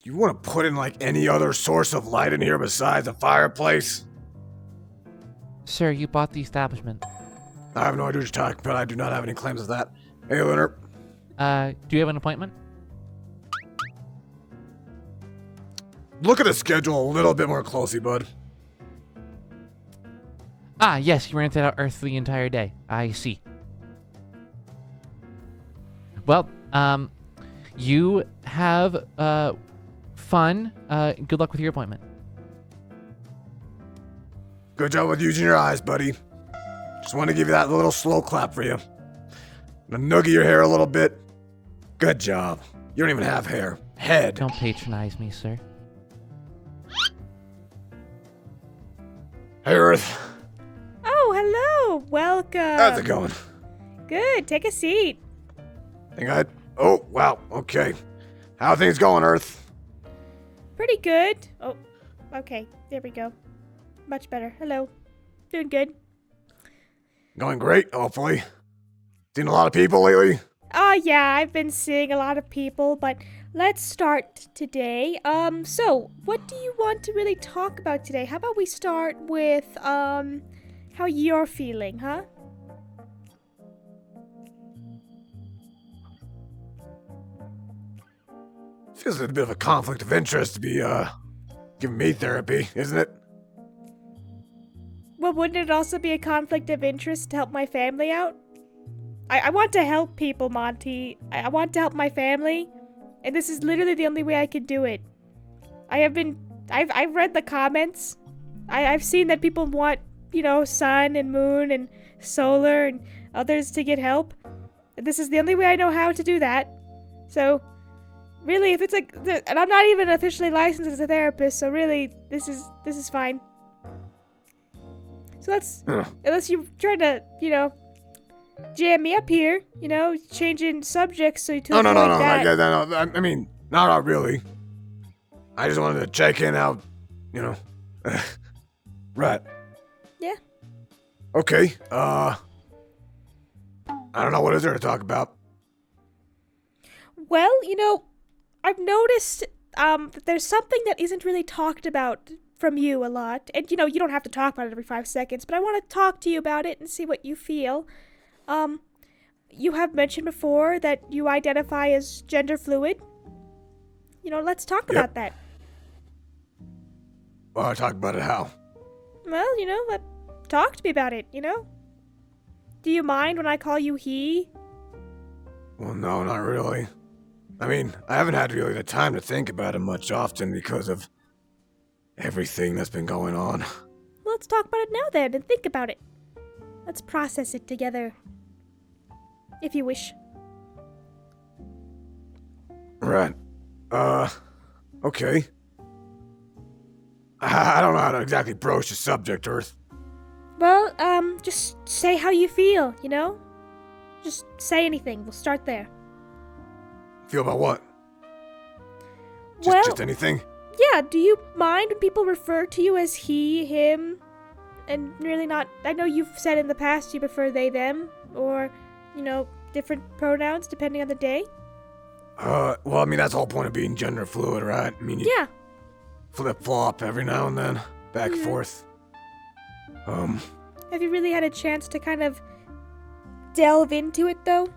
You want to put in like any other source of light in here besides a fireplace? Sir, you bought the establishment. I have no idea what you're talking about. I do not have any claims of that. Hey, Lunar. Do you have an appointment? Look at the schedule a little bit more closely, bud. Ah, yes, you rented out Earth the entire day. I see. Well, you have, fun. Good luck with your appointment. Good job with using your eyes, buddy. Just want to give you that little slow clap for you. And nugget your hair a little bit. Good job. You don't even have hair. Head. Don't patronize me, sir. Hey, Earth. Oh, hello. Welcome. How's it going? Good. Take a seat. Oh, wow. Okay. How are things going, Earth? Pretty good. Oh, okay. There we go. Much better. Hello. Doing good. Going great, hopefully. Seen a lot of people lately? Oh, yeah. I've been seeing a lot of people, but let's start today. So, what do you want to really talk about today? How about we start with, how you're feeling, huh? Feels like a bit of a conflict of interest to be, giving me therapy, isn't it? Well, wouldn't it also be a conflict of interest to help my family out? I want to help people, Monty. I want to help my family, and this is literally the only way I can do it. I've read the comments. I've seen that people want, sun and moon and solar and others to get help. And this is the only way I know how to do that. So, really, if it's like, and I'm not even officially licensed as a therapist, so really, this is fine. So unless you're trying to, jam me up here, changing subjects so you No, that. no, I mean, not really. I just wanted to check in out, Right. Yeah. Okay, I don't know, what is there to talk about? Well, I've noticed that there's something that isn't really talked about from you a lot. And, you don't have to talk about it every 5 seconds, but I want to talk to you about it and see what you feel. You have mentioned before that you identify as gender fluid. Let's talk about that. Well, talk about it how? Well, talk to me about it, Do you mind when I call you he? Well, no, not really. I mean, I haven't had really the time to think about it much often because of everything that's been going on. Well, let's talk about it now then and think about it. Let's process it together. If you wish. Right. Okay. I don't know how to exactly broach the subject, Earth. Well, just say how you feel, Just say anything. We'll start there. Feel about what? Well, just anything? Yeah, do you mind when people refer to you as he, him, and really not... I know you've said in the past you prefer they, them, or, different pronouns depending on the day. Well, I mean, that's the whole point of being gender fluid, right? I mean, Yeah. Flip-flop every now and then, back and forth. Have you really had a chance to kind of delve into it, though?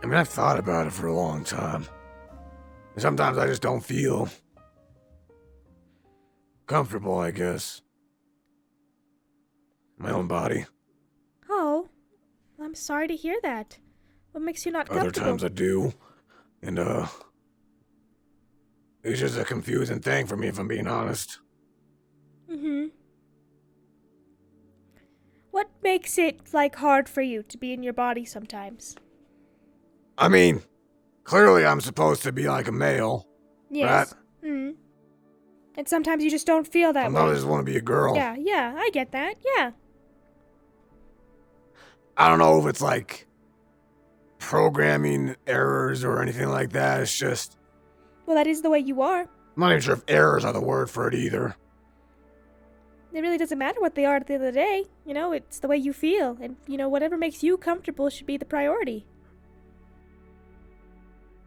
I mean, I've thought about it for a long time. And sometimes I just don't feel comfortable, I guess. My own body. Oh, I'm sorry to hear that. What makes you not comfortable? Other times I do. And, it's just a confusing thing for me, if I'm being honest. Mm-hmm. What makes it, hard for you to be in your body sometimes? I mean, clearly I'm supposed to be like a male. Yes. Right? Mm-hmm. And sometimes you just don't feel that way. Sometimes I just want to be a girl. Yeah, I get that, yeah. I don't know if it's like programming errors or anything like that. It's just... Well, that is the way you are. I'm not even sure if errors are the word for it either. It really doesn't matter what they are at the end of the day. It's the way you feel. And, whatever makes you comfortable should be the priority.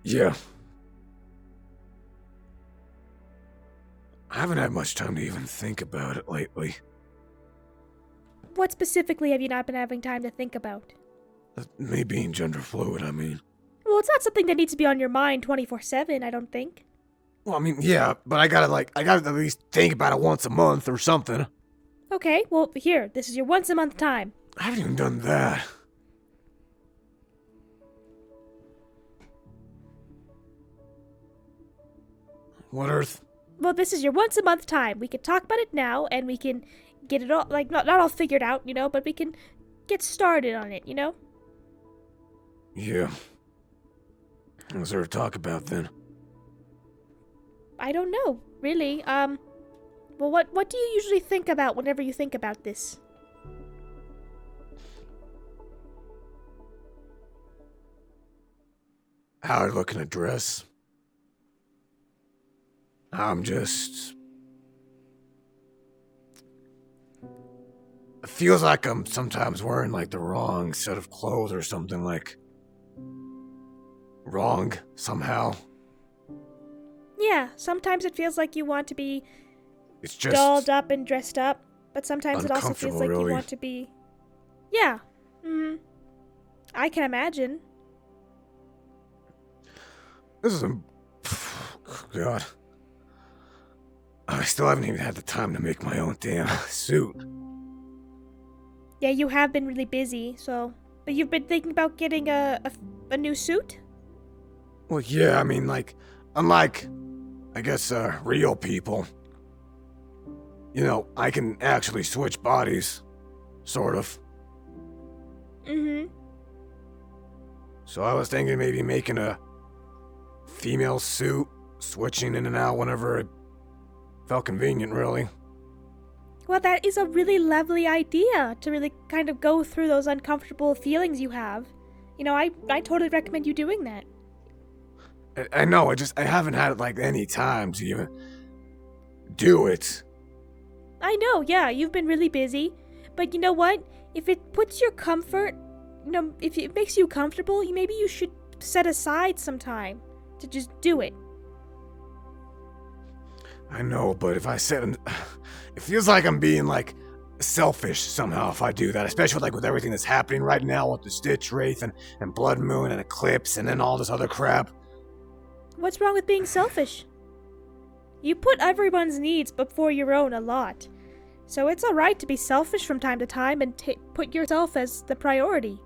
Yeah. I haven't had much time to even think about it lately. What specifically have you not been having time to think about? Me being gender fluid, I mean. Well, it's not something that needs to be on your mind 24/7, I don't think. Well, I mean, yeah, but I gotta at least think about it once a month or something. Okay, well, here, this is your once a month time. I haven't even done that. What Earth? Well, this is your once a month time. We can talk about it now, and we can get it all, like, not all figured out, but we can get started on it, Yeah. What's there to talk about then? I don't know, really. Well, what do you usually think about whenever you think about this? How I look in a dress. I'm just... It feels like I'm sometimes wearing, like, the wrong set of clothes or something, like... wrong, somehow. Yeah, sometimes it feels like you want to be It's just... dolled up and dressed up, but sometimes it also feels like really. you want to be... Yeah. I can imagine. This is a... God. I still haven't even had the time to make my own damn suit. Yeah, you have been really busy, so... But you've been thinking about getting a new suit? Well, yeah, I mean, like, unlike, I guess, real people, I can actually switch bodies, sort of. So I was thinking maybe making a female suit, switching in and out whenever it felt convenient, really. Well, that is a really lovely idea, to really kind of go through those uncomfortable feelings you have. I totally recommend you doing that. I know, I haven't had, like, any time to even do it. I know, yeah, you've been really busy. But you know what? If it puts your comfort, if it makes you comfortable, maybe you should set aside some time to just do it. I know, but if I said... It feels like I'm being, like, selfish somehow if I do that, especially, with everything that's happening right now with the Stitch Wraith and Blood Moon and Eclipse and then all this other crap. What's wrong with being selfish? You put everyone's needs before your own a lot. So it's alright to be selfish from time to time and put yourself as the priority.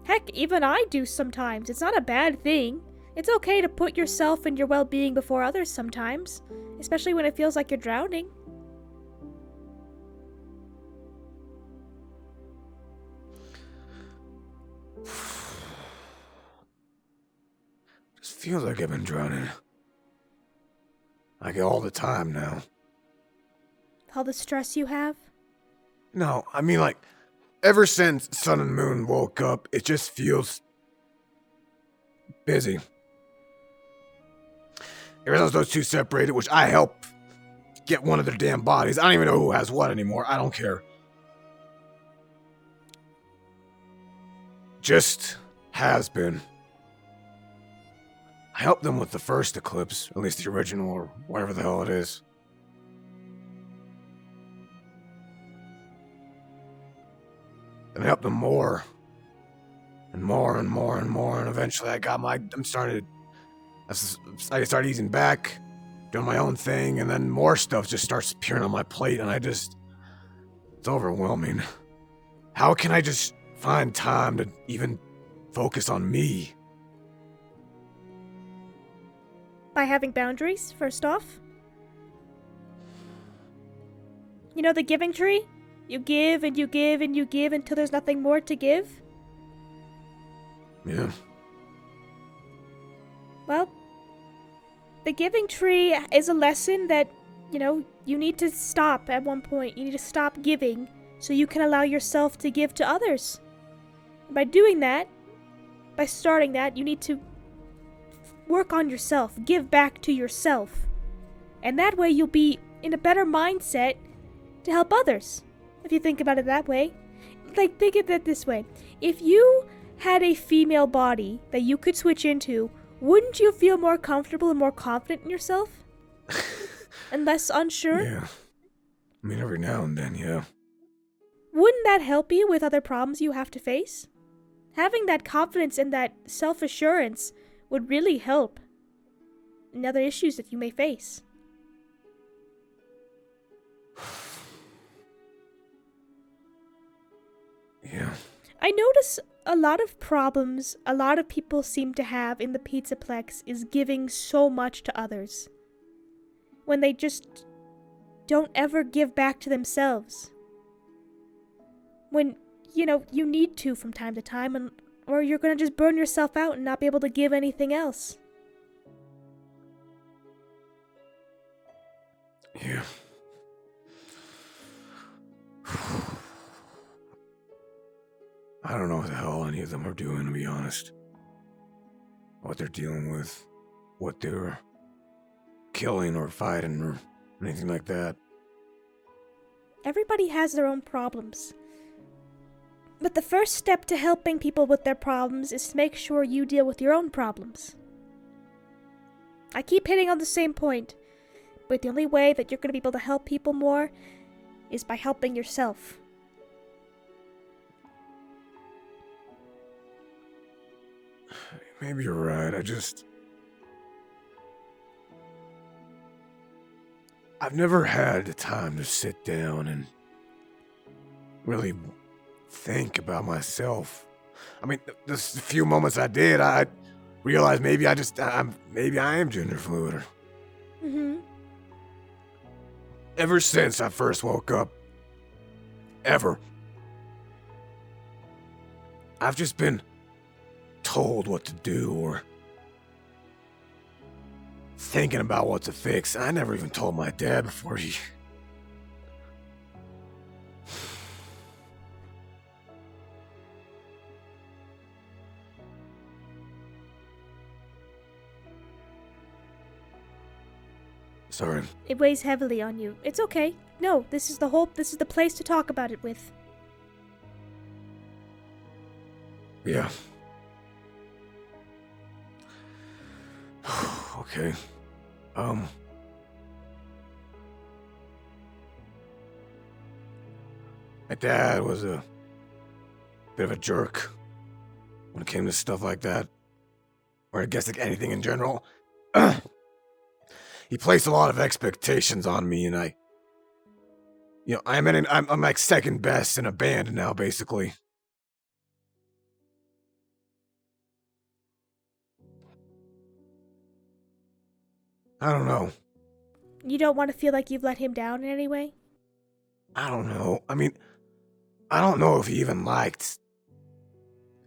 Heck, even I do sometimes. It's not a bad thing. It's okay to put yourself and your well-being before others sometimes, especially when it feels like you're drowning. Just feels like I've been drowning. Like all the time now. All the stress you have? No, I mean, like, ever since Sun and Moon woke up, it just feels busy. Ever since those two separated, which I helped get one of their damn bodies. I don't even know who has what anymore. I don't care. Just has been. I helped them with the first eclipse, at least the original, or whatever the hell it is. And I helped them more. And more and more and more, and eventually I started easing back, doing my own thing, and then more stuff just starts appearing on my plate, and it's overwhelming. How can I just find time to even focus on me? By having boundaries, first off. You know the giving tree? You give and you give and you give until there's nothing more to give? Yeah. Well, the giving tree is a lesson that, you need to stop at one point. You need to stop giving so you can allow yourself to give to others. By doing that, by starting that, you need to work on yourself, give back to yourself. And that way you'll be in a better mindset to help others, if you think about it that way. Like, think of it this way. If you had a female body that you could switch into, wouldn't you feel more comfortable and more confident in yourself? and less unsure? Yeah. I mean, every now and then, yeah. Wouldn't that help you with other problems you have to face? Having that confidence and that self-assurance would really help in other issues that you may face. Yeah. I notice a lot of problems a lot of people seem to have in the Pizzaplex is giving so much to others, when they just don't ever give back to themselves. When, you need to from time to time, or you're gonna just burn yourself out and not be able to give anything else. Yeah. I don't know what the hell any of them are doing, to be honest. What they're dealing with, what they're killing or fighting or anything like that. Everybody has their own problems. But the first step to helping people with their problems is to make sure you deal with your own problems. I keep hitting on the same point, but the only way that you're going to be able to help people more is by helping yourself. Maybe you're right, I've never had the time to sit down and really think about myself. I mean, the few moments I did, I realized maybe I am gender fluid. Mm-hmm. Ever since I first woke up, I've just been told what to do or thinking about what to fix. I never even told my dad before he... Sorry. It weighs heavily on you. It's okay. No, this is the place to talk about it with. Yeah. Okay. My dad was a bit of a jerk when it came to stuff like that. Or I guess like anything in general. He placed a lot of expectations on me, and I'm like second best in a band now, basically. I don't know. You don't want to feel like you've let him down in any way? I don't know. I mean, I don't know if he even liked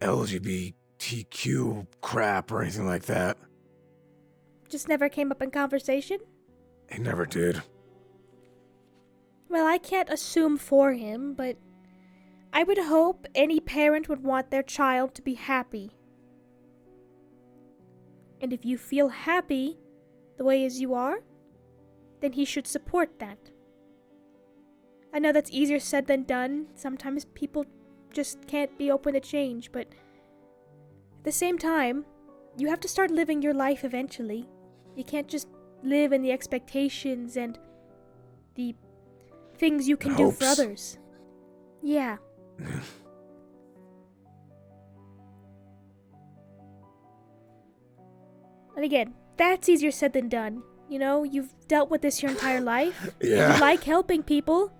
LGBTQ crap or anything like that. Just never came up in conversation? He never did. Well, I can't assume for him, but I would hope any parent would want their child to be happy. And if you feel happy the way as you are, then he should support that. I know that's easier said than done. Sometimes people just can't be open to change, but at the same time, you have to start living your life eventually. You can't just live in the expectations and the things you can do for others. Yeah. And again, that's easier said than done. You've dealt with this your entire life. Yeah. You like helping people.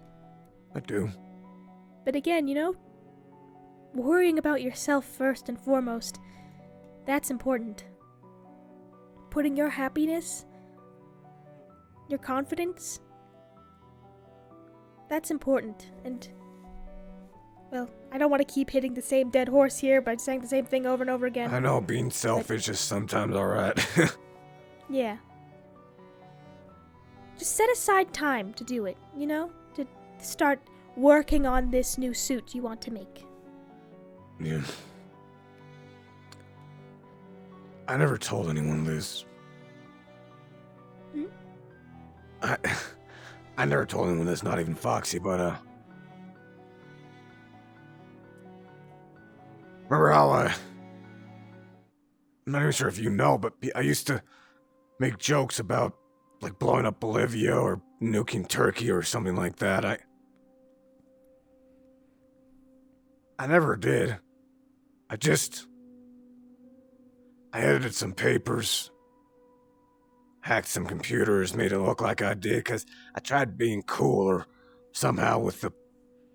I do. But again, worrying about yourself first and foremost, that's important. Putting your happiness, your confidence, that's important. And, well, I don't want to keep hitting the same dead horse here by saying the same thing over and over again. I know being selfish is sometimes alright. Yeah. Just set aside time to do it, to start working on this new suit you want to make. Yeah. I never told anyone this. Hmm? I never told anyone this, not even Foxy, but, remember how, I'm not even sure if you know, but I used to make jokes about, like blowing up Bolivia or nuking Turkey or something like that. I never did. I edited some papers, hacked some computers, made it look like I did, because I tried being cool or somehow with the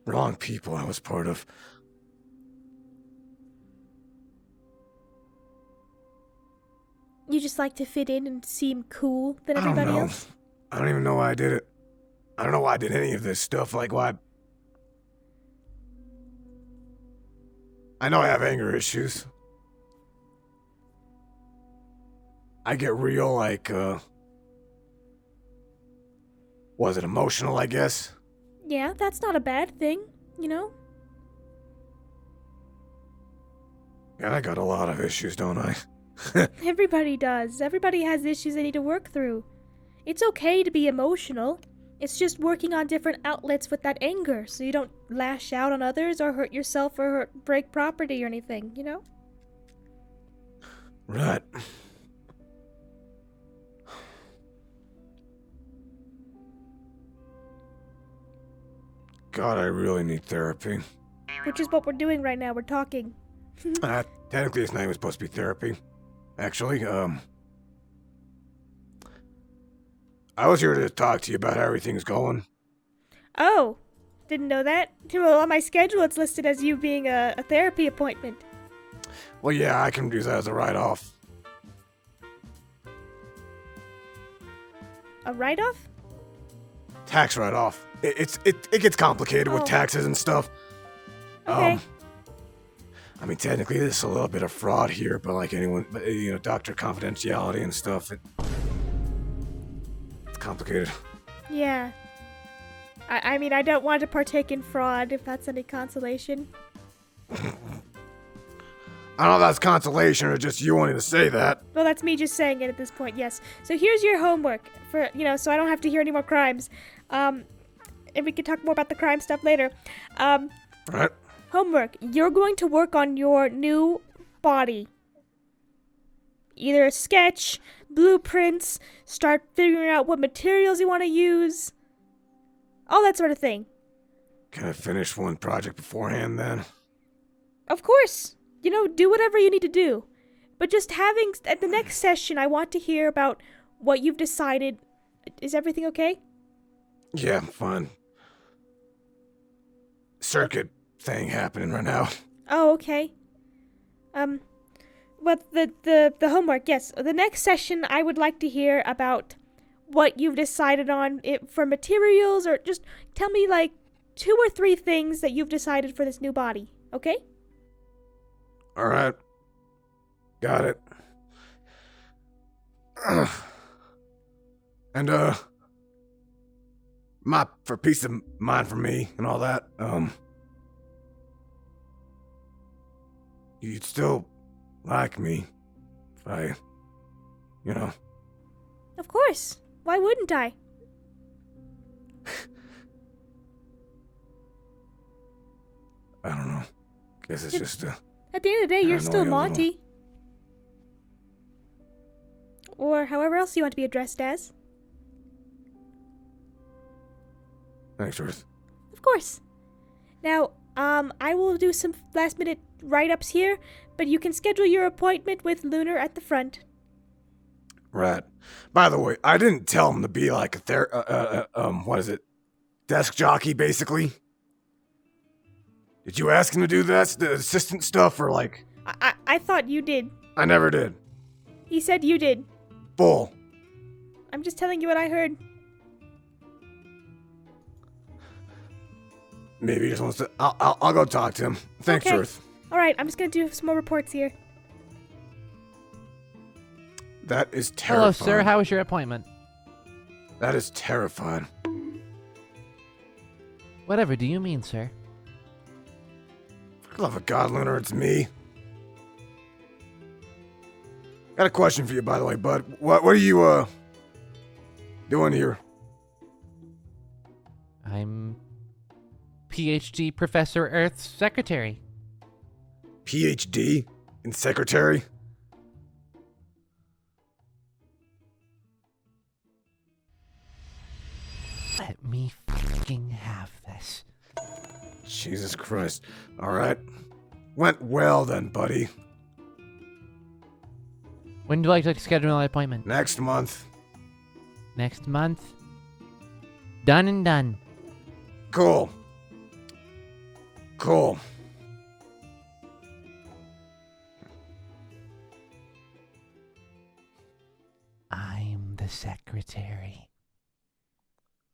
wrong people I was part of. You just like to fit in and seem cool than everybody else? I don't even know why I did it. I don't know why I did any of this stuff, like why... I know I have anger issues. I get real, like, was it emotional, I guess? Yeah, that's not a bad thing, you know? Yeah, I got a lot of issues, don't I? Everybody does. Everybody has issues they need to work through. It's okay to be emotional. It's just working on different outlets with that anger so you don't lash out on others or hurt yourself or break property or anything, you know? Right. God, I really need therapy. Which is what we're doing right now. We're talking. Technically, it's not even supposed to be therapy. Actually, I was here to talk to you about how everything's going. Oh, didn't know that. Well, on my schedule, it's listed as you being a therapy appointment. Well, yeah, I can use that as a write-off. A write-off? Tax write-off. It gets complicated with taxes and stuff. Okay. I mean, technically, there's a little bit of fraud here, but like anyone, but you know, doctor confidentiality and stuff, it's complicated. Yeah. I mean, I don't want to partake in fraud, if that's any consolation. I don't know if that's consolation or just you wanting to say that. Well, that's me just saying it at this point, yes. So here's your homework, for so I don't have to hear any more crimes. And we can talk more about the crime stuff later. Right. Homework. You're going to work on your new body. Either a sketch, blueprints, start figuring out what materials you want to use. All that sort of thing. Can I finish one project beforehand then? Of course. Do whatever you need to do. But just at the next session, I want to hear about what you've decided. Is everything okay? Yeah, I'm fine. Circuit thing happening right now. Oh, okay. But the homework, yes. The next session, I would like to hear about what you've decided on for materials, or just tell me like 2 or 3 things that you've decided for this new body, okay? All right. Got it. And, for peace of mind for me and all that, you'd still like me if I, Of course. Why wouldn't I? I don't know. Guess it's just At the end of the day, you're still Monty. Or however else you want to be addressed as. Thanks, Ruth. Of course. Now, I will do some last-minute write-ups here, but you can schedule your appointment with Lunar at the front. Right. By the way, I didn't tell him to be like desk jockey, basically. Did you ask him to do that, the assistant stuff, or like... I thought you did. I never did. He said you did. Bull. I'm just telling you what I heard. Maybe he just wants to... I'll go talk to him. Thanks, Okay. Ruth. Alright, I'm just gonna do some more reports here. That is terrifying. Hello, sir. How was your appointment? That is terrifying. Whatever do you mean, sir? For the love of God, Lunar, it's me. Got a question for you, by the way, bud. What are you, doing here? I'm PhD Professor Earth's secretary. PhD in secretary? me fucking have this. Jesus Christ. All right. Went well then, buddy. When do I like to schedule an appointment? Next month. Next month? Done and done. Cool. Cool. I'm the secretary.